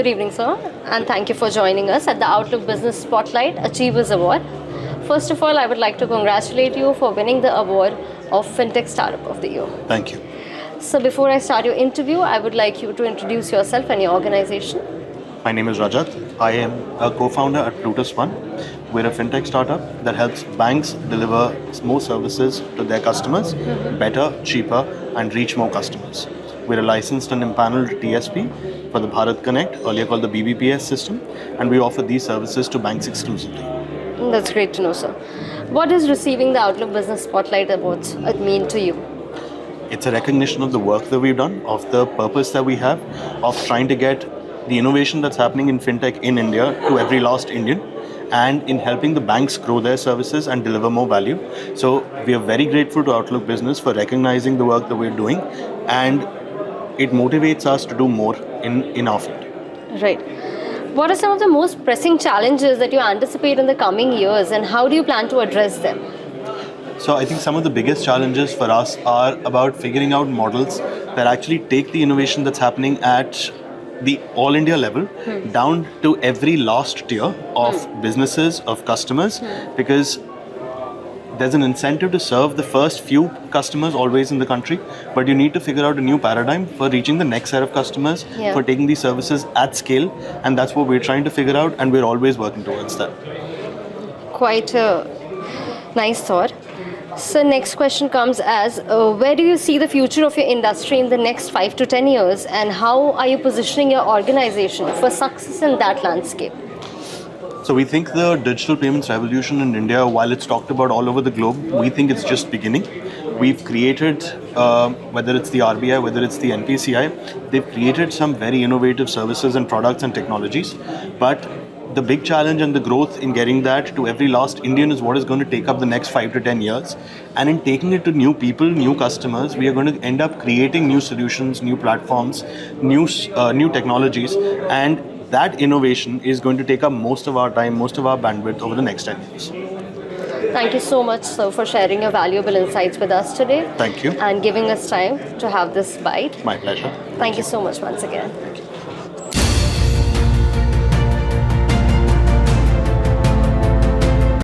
Good evening, sir, and thank you for joining us at the Outlook Business Spotlight Achievers Award. First of all, I would like to congratulate you for winning the award of FinTech Startup of the Year. Thank you. So before I start your interview, I would like you to introduce yourself and your organization. My name is Rajat. I am a co-founder at Plutus One. We're a fintech startup that helps banks deliver more services to their customers better, cheaper, and reach more customers. We're a licensed and empaneled TSP for the Bharat Connect, earlier called the BBPS system, and we offer these services to banks exclusively. That's great to know, sir. What does receiving the Outlook Business Spotlight Awards mean to you? It's a recognition of the work that we've done, of the purpose that we have, of trying to get the innovation that's happening in fintech in India to every last Indian, and in helping the banks grow their services and deliver more value. So we are very grateful to Outlook Business for recognizing the work that we're doing, and it motivates us to do more in our field. Right. What are some of the most pressing challenges that you anticipate in the coming years, and how do you plan to address them? So I think some of the biggest challenges for us are about figuring out models that actually take the innovation that's happening at the all India level down to every last tier of businesses, of customers, because there's an incentive to serve the first few customers always in the country, but you need to figure out a new paradigm for reaching the next set of customers, for taking these services at scale, and that's what we're trying to figure out, and we're always working towards that. Quite a nice thought. So next question comes as, where do you see the future of your industry in the next 5 to 10 years, and how are you positioning your organization for success in that landscape? So we think the digital payments revolution in India, while it's talked about all over the globe, we think it's just beginning. We've created, whether it's the RBI, whether it's the NPCI, they've created some very innovative services and products and technologies, but the big challenge and the growth in getting that to every last Indian is what is going to take up the next 5 to 10 years. And in taking it to new people, new customers, we are going to end up creating new solutions, new platforms, new technologies. And that innovation is going to take up most of our time, most of our bandwidth over the next 10 years. Thank you so much, sir, for sharing your valuable insights with us today. Thank you. And giving us time to have this bite. My pleasure. Thank you so much once again. Thank you.